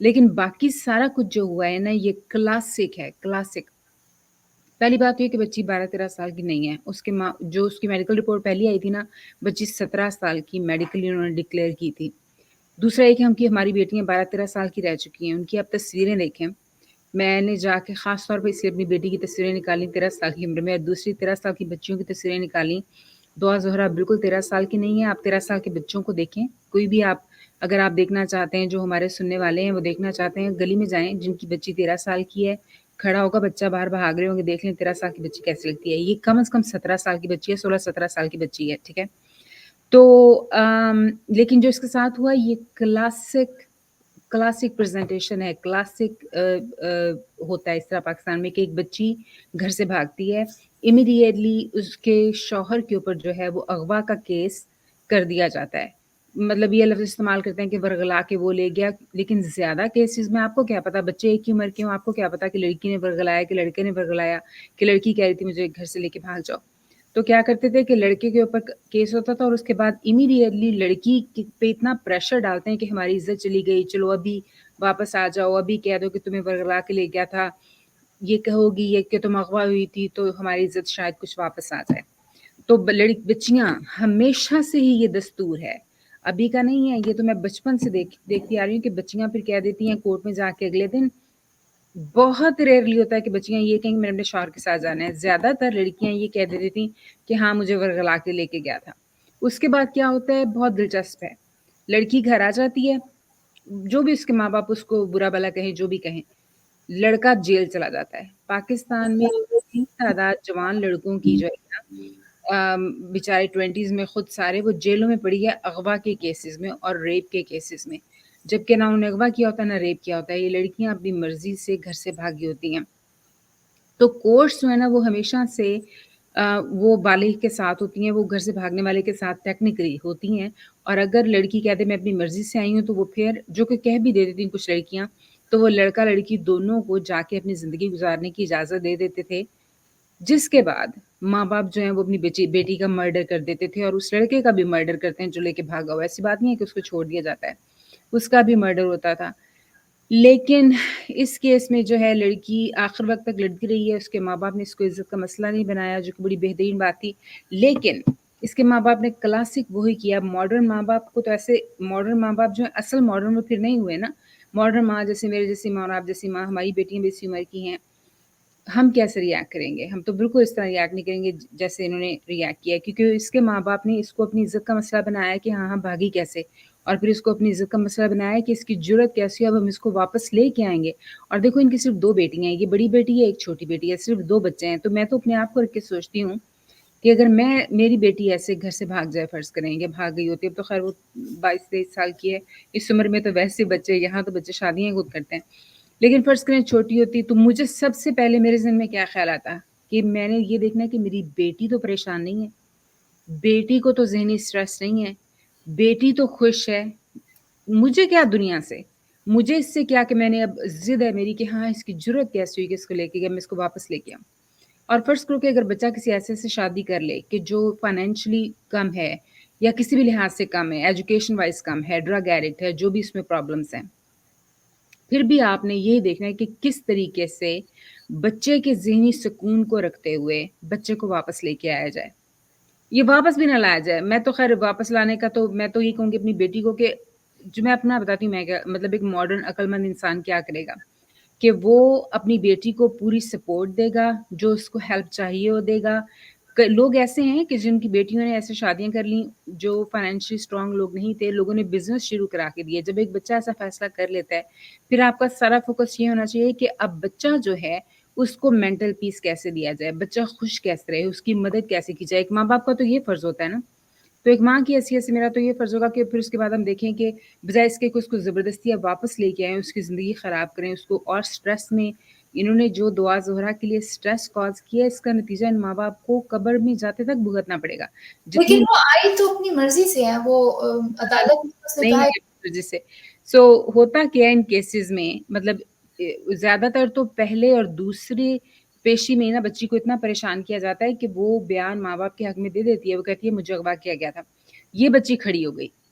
لیکن باقی سارا کچھ جو ہوا ہے نا یہ کلاسک ہے، کلاسک۔ پہلی بات یہ کہ بچی 12-13 سال کی نہیں ہے، اس کے جو اس کی میڈیکل رپورٹ پہلی آئی تھی نا، بچی 17 سال کی میڈیکلی انہوں نے ڈکلیئر کی تھی۔ دوسرا یہ کہ ہماری بیٹیاں 12-13 سال کی رہ چکی ہیں، ان کی آپ تصویریں دیکھیں۔ میں نے جا کے خاص طور پہ اس لیے اپنی بیٹی کی تصویریں نکالی 13 سال کی عمر میں، اور دوسری 13 سال کی بچیوں کی تصویریں نکالی۔ دعا زہرا بالکل 13 سال کی نہیں ہے، آپ 13 سال کے بچوں کو دیکھیں، کوئی بھی آپ اگر آپ دیکھنا چاہتے ہیں، جو ہمارے سننے والے ہیں وہ دیکھنا چاہتے ہیں، گلی میں جائیں جن کی بچی 13 سال کی ہے، کھڑا ہوگا بچہ باہر بھاگ رہے ہوں گے، دیکھ لیں 13 سال کی بچی کیسی لگتی ہے۔ یہ کم از کم 17 سال کی بچی ہے، 16-17 سال کی بچی ہے، ٹھیک ہے۔ تو لیکن جو اس کے ساتھ ہوا یہ کلاسک پریزنٹیشن ہے، کلاسک ہوتا ہے اس طرح پاکستان میں کہ ایک بچی گھر سے بھاگتی ہے، امیڈیٹلی اس کے شوہر کے اوپر جو ہے وہ اغوا کا کیس کر دیا جاتا ہے۔ مطلب یہ لفظ استعمال کرتے ہیں کہ ورغلا کے وہ لے گیا، لیکن زیادہ کیسز میں آپ کو کیا پتا، بچے ایک ہی عمر کے ہوں، آپ کو کیا پتا کہ لڑکی نے ورغلایا کہ لڑکے نے ورغلایا، کہ لڑکی کہہ رہی تھی مجھے گھر سے لے کے بھاگ جاؤ۔ تو کیا کرتے تھے کہ لڑکے کے اوپر کیس ہوتا تھا اور اس کے بعد امیڈیٹلی لڑکی پہ اتنا پریشر ڈالتے ہیں کہ ہماری عزت چلی گئی، چلو ابھی واپس آ جاؤ، ابھی کہہ دو کہ تمہیں ورغلا کے لے گیا تھا، یہ کہو گی یہ کہ تم اغوا ہوئی تھی تو ہماری عزت شاید کچھ واپس آ جائے۔ تو بچیاں ہمیشہ سے ہی یہ دستور ہے، ابھی کا نہیں ہے، یہ تو میں بچپن سے دیکھتی آ رہی ہوں کہ بچیاں پھر کہہ دیتی ہیں کورٹ میں جا کے اگلے دن، بہت ریئرلی ہوتا ہے کہ بچیاں یہ کہیں میں نے اپنے شوہر کے ساتھ جانا ہے، زیادہ تر لڑکیاں یہ کہہ دیتی تھیں کہ ہاں مجھے ورغلا کے لے کے گیا تھا۔ اس کے بعد کیا ہوتا ہے، بہت دلچسپ ہے، لڑکی گھر آ جاتی ہے، جو بھی اس کے ماں باپ اس کو برا بلا کہیں، جو بھی کہیں، لڑکا جیل چلا جاتا ہے۔ پاکستان میں اتنی تعداد جوان لڑکوں کی جو ہے نا بیچارے 20s میں خود سارے وہ جیلوں میں پڑی ہے اغوا کے کیسز میں اور ریپ کے کیسز میں، جبکہ نہ انہوں نے اغوا کیا ہوتا ہے نہ ریپ کیا ہوتا ہے، یہ لڑکیاں اپنی مرضی سے گھر سے بھاگی ہوتی ہیں۔ تو کورٹس جو ہے نا وہ ہمیشہ سے وہ بالغ کے ساتھ ہوتی ہیں، وہ گھر سے بھاگنے والے کے ساتھ ٹیکنیکلی ہوتی ہیں، اور اگر لڑکی کہتے میں اپنی مرضی سے آئی ہوں تو وہ پھر جو کہ کہہ بھی دیتی تھیں کچھ لڑکیاں، تو وہ لڑکا لڑکی دونوں کو جا کے اپنی زندگی گزارنے کی اجازت دے دیتے تھے، جس کے بعد ماں باپ جو ہیں وہ اپنی بیٹی کا مرڈر کر دیتے تھے، اور اس لڑکے کا بھی مرڈر کرتے ہیں جو لے کے بھاگا ہوا۔ ایسی بات نہیں ہے کہ اس کو چھوڑ دیا جاتا ہے، اس کا بھی مرڈر ہوتا تھا۔ لیکن اس کیس میں جو ہے لڑکی آخر وقت تک لڑتی رہی ہے، اس کے ماں باپ نے اس کو عزت کا مسئلہ نہیں بنایا، جو کہ بڑی بہترین بات تھی۔ لیکن اس کے ماں باپ نے کلاسک وہی کیا، ماڈرن ماں باپ کو تو ایسے ماڈرن ماں باپ جو ہیں اصل ماڈرن وہ پھر نہیں ہوئے نا، ماڈرن ماں جیسے میرے جیسی ماں اور آپ جیسی ماں، ہماری بیٹیاں بھی اسی عمر کی ہیں، ہم کیسے ریاکٹ کریں گے؟ ہم تو بالکل اس طرح ریاکٹ نہیں کریں گے جیسے انہوں نے ریاکٹ کیا، کیونکہ اس کے ماں باپ نے اس کو اپنی عزت کا مسئلہ بنایا کہ ہاں بھاگی کیسے، اور پھر اس کو اپنی عزت کا مسئلہ بنایا کہ اس کی جرت کیسی ہے، اب ہم اس کو واپس لے کے آئیں گے۔ اور دیکھو ان کی صرف 2 بیٹیاں ہیں، یہ بڑی بیٹی ہے ایک چھوٹی بیٹی ہے، صرف 2 بچے ہیں۔ تو میں تو اپنے آپ کو رکھ کے سوچتی ہوں کہ اگر میری بیٹی ایسے گھر سے بھاگ جائے، فرض کریں کہ بھاگ گئی ہوتی ہے، اب تو خیر وہ 22-23 سال کی ہے، اس عمر میں تو ویسے بچے، یہاں تو بچے شادیاں خود کرتے ہیں، لیکن فرض کریں چھوٹی ہوتی، تو مجھے سب سے پہلے میرے ذہن میں کیا خیال آتا کہ میں نے یہ دیکھنا ہے کہ میری بیٹی تو پریشان نہیں ہے، بیٹی کو تو ذہنی سٹریس نہیں ہے، بیٹی تو خوش ہے، مجھے کیا دنیا سے، مجھے اس سے کیا کہ میں نے اب ضد ہے میری کہ ہاں اس کی جرت کیسی ہوئی کہ اس کو لے کے گیا، میں اس کو واپس لے کے آؤں۔ اور فرض کرو کہ اگر بچہ کسی ایسے سے شادی کر لے کہ جو فائنینشلی کم ہے یا کسی بھی لحاظ سے کم ہے، ایجوکیشن وائز کم ہے، ڈرگ ایڈکٹ ہے، جو بھی اس میں پرابلمس ہیں، پھر بھی آپ نے یہی دیکھنا ہے کہ کس طریقے سے بچے کے ذہنی سکون کو رکھتے ہوئے بچے کو واپس لے کے آیا جائے۔ یہ واپس بھی نہ لایا جائے، میں تو خیر واپس لانے کا تو میں تو یہ کہوں گی اپنی بیٹی کو کہ جو میں اپنا بتاتی ہوں، میں کیا مطلب ایک ماڈرن عقل مند انسان کیا کرے گا کہ وہ اپنی بیٹی کو پوری سپورٹ دے گا، جو اس کو ہیلپ چاہیے وہ دے گا۔ لوگ ایسے ہیں کہ جن کی بیٹیوں نے ایسے شادیاں کر لیں، جو فائنینشلی اسٹرانگ لوگ نہیں تھے، لوگوں نے بزنس شروع کرا کے دیے۔ جب ایک بچہ ایسا فیصلہ کر لیتا ہے، پھر آپ کا سارا فوکس یہ ہونا چاہیے کہ اب بچہ جو ہے اس کو مینٹل پیس کیسے دیا جائے، بچہ خوش کیسے رہے، اس کی مدد کیسے کی جائے۔ ایک ماں باپ کا تو یہ فرض ہوتا ہے نا، تو ایک ماں کی حیثیت سے میرا تو یہ فرض ہوگا کہ پھر اس کے بعد ہم دیکھیں کہ بجائے اس کے کہ اس کو زبردستی اب واپس لے کے آئیں، اس کی زندگی خراب کریں، اس کو اور سٹریس میں انہوں نے جو دعا زہرا کے لیے سٹریس کاز کیا، اس کا نتیجہ ان ماں باپ کو قبر میں جاتے تک بھگتنا پڑے گا۔ لیکن جتنی وہ آئی تو اپنی مرضی سے ہے، وہ عدالت نے اس نے نہیں کہا ہے ہے وجہ سے ہوتا کیا ہے ان کیسز میں، مطلب زیادہ تر تو پہلے اور دوسرے پیشی میں نا بچی کو اتنا پریشان کیا جاتا ہے کہ وہ بیان ماں باپ کے حق میں دے دیتی ہے، وہ کہتی ہے مجھے اغوا کیا گیا تھا، یہ بچی کھڑی ہو گئی،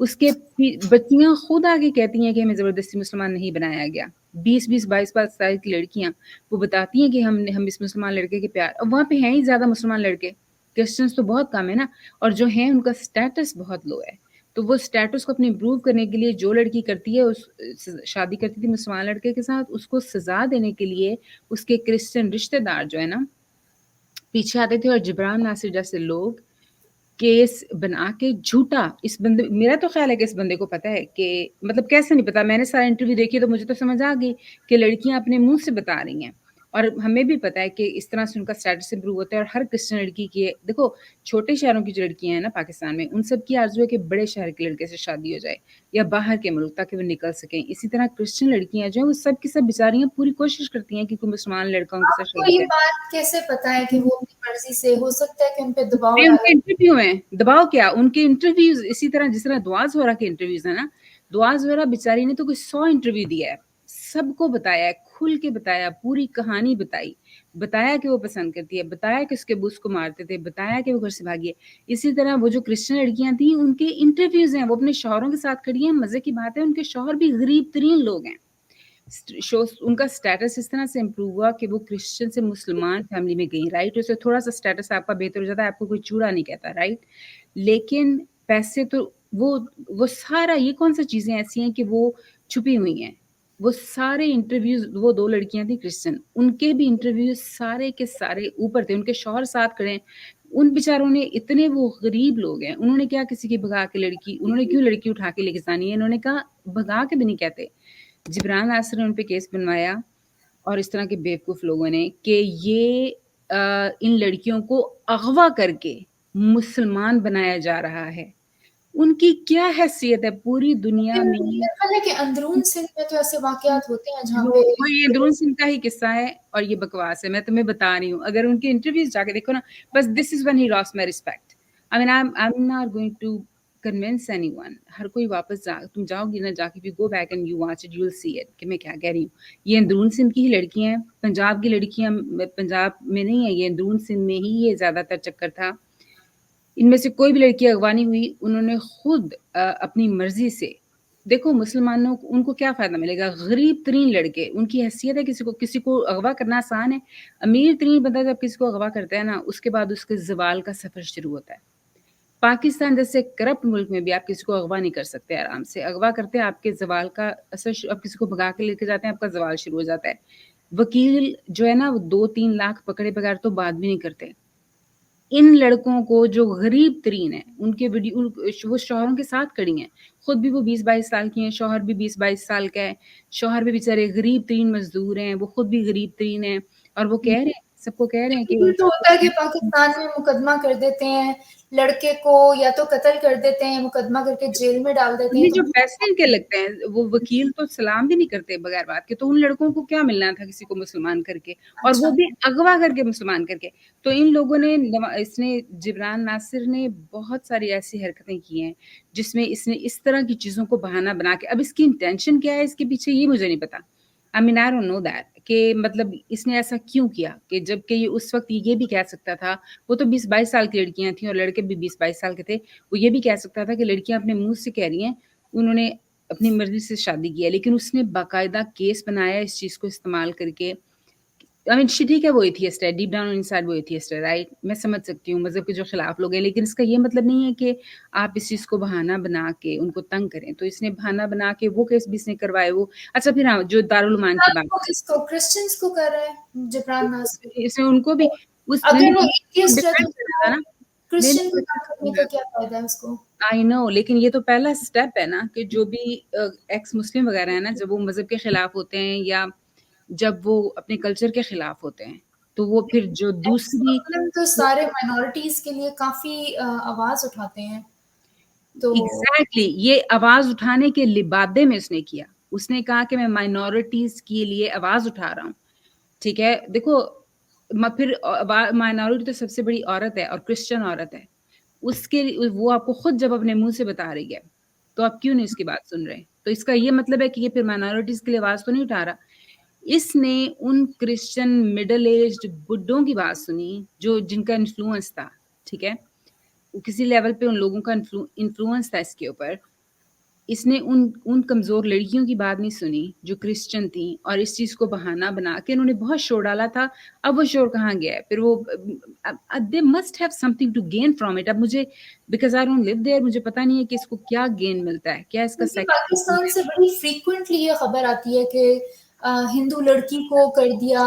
اس کے بچیاں خود آگے کہتی ہیں کہ ہمیں زبردستی مسلمان نہیں بنایا گیا. 20 22 سال کی لڑکیاں وہ بتاتی ہیں کہ ہم اس مسلمان لڑکے کے پیار, وہاں پہ ہیں ہی زیادہ مسلمان لڑکے, کرسچنس تو بہت کم ہے نا, اور جو ہیں ان کا سٹیٹس بہت لو ہے. تو وہ سٹیٹس کو اپنے امپروو کرنے کے لیے جو لڑکی کرتی ہے, شادی کرتی تھی مسلمان لڑکے کے ساتھ, اس کو سزا دینے کے لیے اس کے کرسچن رشتہ دار جو ہے نا پیچھے آتے تھے, اور جبران ناصر جیسے لوگ کیس بنا کے جھوٹا, اس بندے, میرا تو خیال ہے کہ اس بندے کو پتا ہے کہ, مطلب کیسے نہیں پتا, میں نے سارا انٹرویو دیکھی تو مجھے تو سمجھ آ گئی کہ لڑکیاں اپنے منہ سے بتا رہی ہیں, اور ہمیں بھی پتا ہے کہ اس طرح سے ان کا سٹیٹس امپروو ہوتا ہے. اور ہر کرسچن لڑکی کی, دیکھو چھوٹے شہروں کی جو لڑکیاں ہیں نا پاکستان میں, ان سب کی آرزو ہے کہ بڑے شہر کے لڑکے سے شادی ہو جائے یا باہر کے ملک تاکہ وہ نکل سکیں. اسی طرح کرسچن لڑکیاں جو ہیں وہ سب کی سب بیچاریاں پوری کوشش کرتی ہیں کہ کوئی مسلمان لڑکا ان کے ساتھ آپ کو شادی یہ کرے. بات کیسے پتا ہے کہ وہ اپنی مرضی سے, ہو سکتا ہے کہ ان پہ دباؤ ان کے ڈالا؟ انٹرویو ہیں, دباؤ کیا, ان کے انٹرویوز اسی طرح جس طرح دعاز وغیرہ کے انٹرویوز ہیں نا, دعاز وغیرہ بیچاری نے تو کوئی 100 انٹرویو دیا ہے, سب کو بتایا ہے, کھل کے بتایا, پوری کہانی بتایا کہ وہ پسند کرتی ہے, بتایا کہ اس کے بوس کو مارتے تھے, بتایا کہ وہ گھر سے بھاگی ہے. اسی طرح وہ جو کرسچن لڑکیاں تھیں ان کے انٹرویوز ہیں, وہ اپنے شوہروں کے ساتھ کھڑی ہیں. مزے کی بات ہے ان کے شوہر بھی غریب ترین لوگ ہیں. ان کا سٹیٹس اس طرح سے امپروو ہوا کہ وہ کرسچن سے مسلمان فیملی میں گئی, رائٹ. اسے تھوڑا سا سٹیٹس آپ کا بہتر ہو جاتا ہے, آپ کو کوئی چوڑا نہیں کہتا, رائٹ. لیکن پیسے تو وہ سارا, یہ کون سا چیزیں ایسی ہیں کہ وہ چھپی ہوئی ہیں. وہ سارے انٹرویوز, وہ 2 لڑکیاں تھیں کرسچن, ان کے بھی انٹرویوز سارے کے سارے اوپر تھے. ان کے شوہر ساتھ کھڑے ہیں, ان بیچاروں نے اتنے, وہ غریب لوگ ہیں, انہوں نے کیا کسی کی بھگا کے لڑکی, انہوں نے کیوں لڑکی اٹھا کے لے کے جانی ہے, انہوں نے کہا بھگا کے بھی نہیں کہتے. جبران ناصر نے ان پہ کیس بنوایا, اور اس طرح کے بیوقوف لوگوں نے, کہ یہ ان لڑکیوں کو اغوا کر کے مسلمان بنایا جا رہا ہے. ان کی کیا حیثیت ہے پوری دنیا میں؟ میرا خیال ہے کہ اندرون سندھ میں تو ایسے واقعات ہوتے ہیں جہاں پہ وہ یہ درون سنگھ کا ہی قصہ ہے, اور یہ بکواس ہے, میں تمہیں بتا رہی ہوں. اگر ان کے انٹرویوز جا کے دیکھو نا, بس دس از when he lost my respect. I mean, I'm not going to convince anyone. ہر کوئی واپس تم جاؤ گی نا, جا کے بھی go back and you watch it, you'll see it کہ میں کیا کہہ رہی ہوں. یہ اندرون سندھ کی ہی لڑکیاں ہیں, پنجاب کی لڑکیاں پنجاب میں نہیں ہے, یہ اندرون سندھ میں ہی یہ زیادہ تر چکر تھا. ان میں سے کوئی بھی لڑکی اغوا نہیں ہوئی, انہوں نے خود اپنی مرضی سے, دیکھو مسلمانوں کو ان کو کیا فائدہ ملے گا, غریب ترین لڑکے, ان کی حیثیت ہے, کسی کو اغوا کرنا آسان ہے. امیر ترین بندہ جب کسی کو اغوا کرتا ہے نا, اس کے بعد اس کے زوال کا سفر شروع ہوتا ہے. پاکستان جیسے کرپٹ ملک میں بھی آپ کسی کو اغوا نہیں کر سکتے آرام سے. اغوا کرتے ہیں آپ کے زوال کا اثر, آپ کسی کو بھگا کے لے کے جاتے ہیں, آپ کا زوال شروع ہو جاتا ہے. وکیل جو ہے نا, وہ 2-3 لاکھ پکڑے بغیر تو بات بھی نہیں کرتے. ان لڑکوں کو جو غریب ترین ہیں, ان کے وہ شوہروں کے ساتھ کھڑی ہیں, خود بھی وہ 20-22 سال کی ہیں, شوہر بھی 20-22 سال کا ہے, شوہر بھی بیچارے غریب ترین مزدور ہیں, وہ خود بھی غریب ترین ہیں, اور وہ کہہ رہے ہیں, سب کو کہہ رہے ہیں کہ یہ تو ہوتا ہے کہ پاکستان میں مقدمہ کر دیتے ہیں لڑکے کو, یا تو قتل کر دیتے ہیں, مقدمہ کر کے جیل میں ڈال دیتے ہیں. یہ جو پیسے ان کے لگتے ہیں, وہ وکیل تو سلام بھی نہیں کرتے بغیر بات کے, تو ان لڑکوں کو کیا ملنا تھا کسی کو مسلمان کر کے, اور وہ بھی اغوا کر کے مسلمان کر کے. تو ان لوگوں نے, اس نے جبران ناصر نے بہت ساری ایسی حرکتیں کی ہیں جس میں اس نے اس طرح کی چیزوں کو بہانہ بنا کے, اب اس کی انٹینشن کیا ہے اس کے پیچھے یہ مجھے نہیں پتا. I mean, I don't know that, کہ مطلب اس نے ایسا کیوں کیا, کہ جب کہ یہ اس وقت یہ بھی کہہ سکتا تھا, وہ تو 20-22 سال کی لڑکیاں تھیں اور لڑکے بھی 20-22 سال کے تھے, وہ یہ بھی کہہ سکتا تھا کہ لڑکیاں اپنے منہ سے کہہ رہی ہیں انہوں نے اپنی مرضی سے شادی کی ہے. لیکن اس نے باقاعدہ کیس بنایا اس چیز کو استعمال کر کے. I mean, ٹھیک ہے وہ ایتھیسٹ ہے, ڈیپ ڈاؤن انسائیڈ وہ ایتھیسٹ ہے, رائٹ. میں سمجھ سکتی ہوں مذہب کے جو خلاف لوگ ہیں, لیکن اس کا یہ مطلب نہیں ہے کہ آپ اس چیز کو بہانہ بنا کے ان کو تنگ کریں. تو اس نے بہانہ بنا کے وہ کیس بھی اس نے کروائے. وہ اچھا, پھر ہاں, جو دارالعلومان کی بات, کس کو, کرسچنس کو کر رہا ہے جبران ناصر. اس نے ان کو بھی اگر وہ ایتھیسٹ ہے ڈیفینڈ تو کرنا تھا نا. کرسچن کو نہ کرنے کا کیا فائدہ ہے اس کو؟ آئی نو, لیکن یہ تو پہلا سٹیپ ہے نا, کہ جو بھی ایکس مسلم وغیرہ ہیں نا, جب وہ مذہب کے خلاف ہوتے ہیں یا جب وہ اپنے کلچر کے خلاف ہوتے ہیں, تو وہ پھر جو دوسری, تو سارے مائنورٹیز کے لیے کافی آواز اٹھاتے ہیں. تو ایگزیکٹلی یہ آواز اٹھانے کے لبادے میں اس نے کیا. اس نے کہا کہ میں مائنورٹیز کے لیے آواز اٹھا رہا ہوں. ٹھیک ہے, دیکھو پھر مائنورٹی تو سب سے بڑی عورت ہے, اور کرسچن عورت ہے. اس کے وہ آپ کو خود جب اپنے منہ سے بتا رہی ہے, تو آپ کیوں نہیں اس کی بات سن رہے؟ تو اس کا یہ مطلب ہے کہ یہ پھر مائنورٹیز کے لیے آواز تو نہیں اٹھا رہا. اس نے ان کرسچن مڈل ایجڈ بڈھوں کی بات سنی جن کا انفلوئنس تھا. ٹھیک ہے, کسی لیول پہ ان لوگوں کا انفلوئنس تھا اس کے اوپر, اس نے ان کمزور لڑکیوں کی بات نہیں سنی جو کرسچن تھیں، اور اس چیز کو بہانہ بنا کے انہوں نے بہت شور ڈالا تھا. اب وہ شور کہاں گیا ہے؟ پھر وہ they must have something to gain from it. اب مجھے because I don't live there, مجھے پتا نہیں ہے کہ اس کو کیا گین ملتا ہے، کیا اس کا کیونکہ پاکستان سے بڑی فریکوینٹلی یہ خبر آتی ہے کہ ہندو لڑکی کو کر دیا.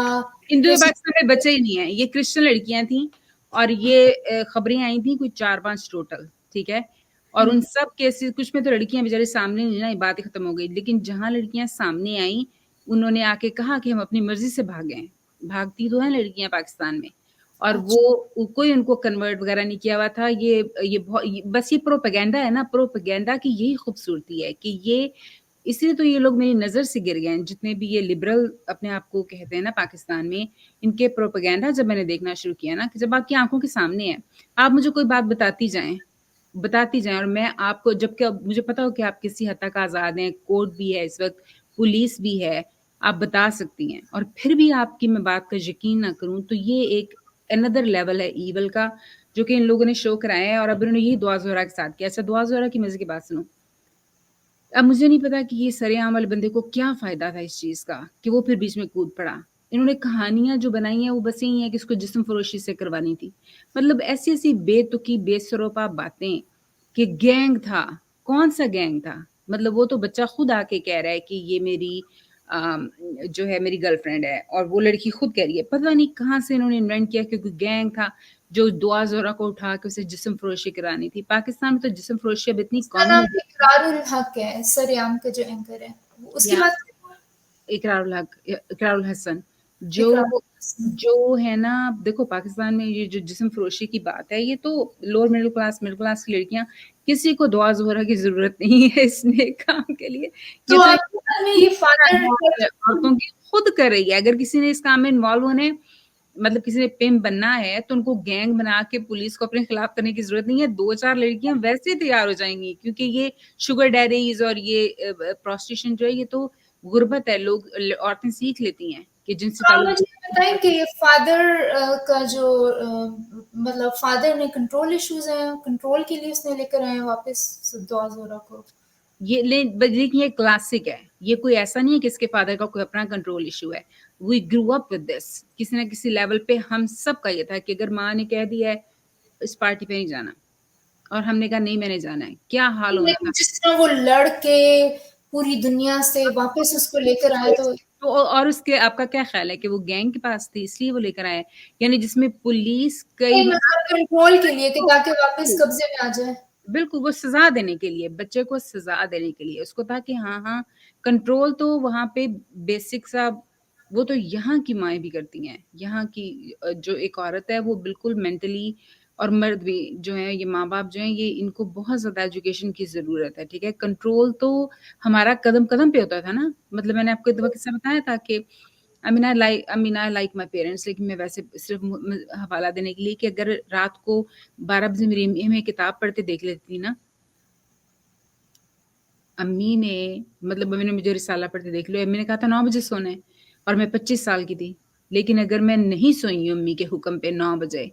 ہندو پاکستان میں بچے ہی نہیں ہیں، یہ کرسچن لڑکیاں تھیں، اور یہ خبریں آئی تھیں کوئی 4-5 ٹوٹل، ٹھیک ہے. اور ان سب کیسز کچھ میں تو لڑکیاں بیچارے سامنے نہیں آئی، بات ہی ختم ہو گئی. لیکن جہاں لڑکیاں سامنے آئیں انہوں نے آ کے کہا کہ ہم اپنی مرضی سے بھاگے ہیں. بھاگتی تو ہیں لڑکیاں پاکستان میں، اور وہ کوئی ان کو کنورٹ وغیرہ نہیں کیا ہوا تھا. بس یہ پروپیگینڈا ہے نا، پروپیگینڈا کی یہی خوبصورتی ہے کہ یہ اس لیے تو یہ لوگ میری نظر سے گر گئے ہیں، جتنے بھی یہ لبرل اپنے آپ کو کہتے ہیں نا پاکستان میں. ان کے پروپیگینڈا جب میں نے دیکھنا شروع کیا نا، کہ جب آپ کی آنکھوں کے سامنے ہے، آپ مجھے کوئی بات بتاتی جائیں، اور میں آپ کو، جب کہ مجھے پتا ہو کہ آپ کسی حد تک آزاد ہیں، کورٹ بھی ہے اس وقت، پولیس بھی ہے، آپ بتا سکتی ہیں، اور پھر بھی آپ کی میں بات کا یقین نہ کروں، تو یہ ایک اندر لیول ہے ایول کا جو کہ ان لوگوں نے شو کرایا ہے. اور اب انہوں نے یہی دعا زہرا کے ساتھ کیا. اچھا دعا زہرا کی مزے کی بات سنو. اب مجھے نہیں پتا کہ یہ سرعام والے بندے کو کیا فائدہ تھا اس چیز کا کہ وہ پھر بیچ میں کود پڑا. انہوں نے کہانیاں جو بنائی ہیں وہ بس یہی ہیں کہ اس کو جسم فروشی سے کروانی تھی. مطلب ایسی ایسی بے تکی بے سروپا باتیں کہ گینگ تھا. کون سا گینگ تھا؟ مطلب وہ تو بچہ خود آ کے کہہ رہا ہے کہ یہ میری جو ہے میری گرل فرینڈ ہے، اور وہ لڑکی خود کہہ رہی ہے. پتہ نہیں کہاں سے انہوں نے انوینٹ کیا کہ کوئی گینگ تھا جو دعا زہرا کو اٹھا کے اسے جسم فروشی کرانی تھی. پاکستان میں تو جسم فروشی اب اتنی اس کا کامن نام ہے. اقرار الحق ہے، سریام کا جو اینکر ہے، اس کی یا بات اقرار الحق، اقرار الحسن، اقرار. جو ہے نا. دیکھو پاکستان میں یہ جو جسم فروشی کی بات ہے، یہ تو لوور مڈل کلاس کی لڑکیاں، کسی کو دعا زہرا کی ضرورت نہیں ہے اس نیک کام کے لیے. یہ تو تو آپ کے خیال میں یہ فادر عورتوں کی خود کر رہی ہے. اگر کسی نے اس کام میں انوالو ہونے، مطلب کسی نے پم بننا ہے، تو ان کو گینگ بنا کے پولیس کو اپنے خلاف کرنے کی ضرورت نہیں ہے. 2-4 لڑکیاں ویسے ہی تیار ہو جائیں گی، کیونکہ یہ شوگر ڈیڈیز اور یہ پروسٹیشن جو ہے، یہ تو غربت ہے. عورتیں سیکھ لیتی ہیں کہ جن سے آپ تعلق. مجھے بتائیں کہ یہ فادر کا جو مطلب فادر نے کنٹرول ایشوز ہیں، کنٹرول کے لیے اس نے لے کر آئے ہیں واپس دعا زہرا کو. لیکن یہ کلاسک ہے. یہ کوئی ایسا نہیں ہے کہ اس کے فادر کا کوئی اپنا کنٹرول ایشو ہے. وی گرو اپ ود دس. کسی نہ کسی لیول پہ ہم سب کا یہ تھا کہ اگر ماں نے کہہ دیا ہے اس پارٹی پہ نہیں جانا، اور ہم نے کہا نہیں میں نے جانا ہے، کیا حال ہونا تھا. جس طرح وہ لڑ کے پوری دنیا سے واپس اس کو لے کر آئے تو اور اس کے آپ کا کیا خیال ہے کہ وہ گینگ کے پاس تھی اس لیے وہ لے کر آئے؟ یعنی جس میں پولیس کئی مطلب کنٹرول کے لیے، کہ تاکہ واپس قبضے میں آ جائے. بالکل وہ سزا دینے کے لیے، بچے کو سزا دینے کے لیے، اس کو تھا کہ ہاں کنٹرول تو وہاں پہ بیسک سا وہ تو یہاں کی مائیں بھی کرتی ہیں. یہاں کی جو ایک عورت ہے وہ بالکل مینٹلی، اور مرد بھی جو ہیں، یہ ماں باپ جو ہیں، یہ ان کو بہت زیادہ ایجوکیشن کی ضرورت ہے. ٹھیک ہے، کنٹرول تو ہمارا قدم قدم پہ ہوتا تھا نا. مطلب میں نے آپ کو ایک دفعہ قصہ بتایا تھا کہ I like my parents، لیکن میں ویسے صرف حوالہ دینے کے لیے کہ اگر رات کو 12 بجے میری امی ہمیں کتاب پڑھتے دیکھ لیتی تھی نا، امی نے مطلب امی نے مجھے رسالہ پڑھتے دیکھ لو، امی نے کہا تھا 9 بجے سونا ہے، اور میں 25 سال کی تھی. لیکن اگر میں نہیں سوئی ہوں امی کے حکم پہ 9 بجے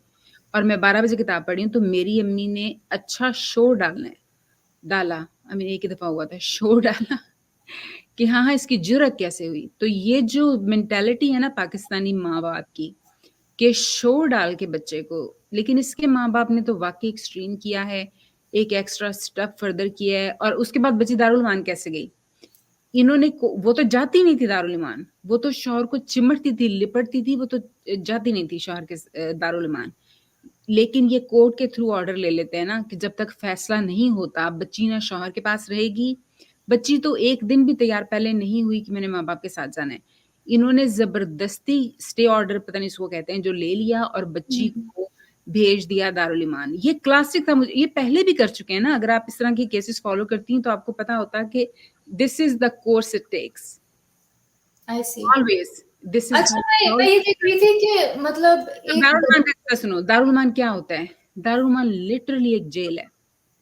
اور میں 12 بجے کتاب پڑھی ہوں، تو میری امی نے اچھا شور ڈالا. امی نے ایک ہی دفعہ ہوا تھا شور ڈالا کہ ہاں اس کی جرأت کیسے ہوئی. تو یہ جو مینٹالٹی ہے نا پاکستانی ماں باپ کی، کہ شور ڈال کے بچے کو، لیکن اس کے ماں باپ نے تو واقعی ایکسٹریم کیا ہے، ایک ایکسٹرا سٹیپ فردر کیا ہے. اور اس کے بعد بچی دارالمان کیسے گئی؟ انہوں نے وہ تو جاتی نہیں تھی دارالمان، وہ تو شوہر کو چمٹتی تھی، لپٹتی تھی، وہ تو جاتی نہیں تھی شوہر کے دارالمان. لیکن یہ کورٹ کے تھرو آرڈر لے لیتے ہیں نا کہ جب تک فیصلہ نہیں ہوتا بچی نہ شوہر کے پاس رہے گی. بچی تو ایک دن بھی تیار پہلے نہیں ہوئی کہ میں نے ماں باپ کے ساتھ جانا ہے. انہوں نے زبردستی اسٹے آرڈر پتہ نہیں اس کو کہتے ہیں جو لے لیا، اور بچی کو بھیج دیا دارالمان. یہ کلاسک تھا. یہ پہلے بھی کر چکے ہیں نا. اگر آپ اس طرح کی کیسز فالو کرتی ہیں تو آپ کو پتا ہوتا کہ this is the course it takes always. This is اچھا میں یہ دیکھ رہی تھی کہ مطلب ایک دارالمان کا سنو. دارالمان کیا ہوتا ہے؟ دارالمان لٹرلی ایک جیل ہے.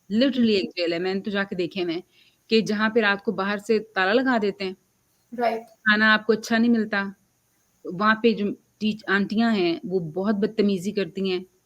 لٹرلی ایک جیل ہے. میں نے تو جا کے دیکھے میں کہ جہاں پہ رات کو باہر سے تالا لگا دیتے ہیں، رائٹ کھانا آپ کو اچھا نہیں ملتا. وہاں پہ جو آنٹیاں ہیں وہ بہت بدتمیزی کرتی ہیں.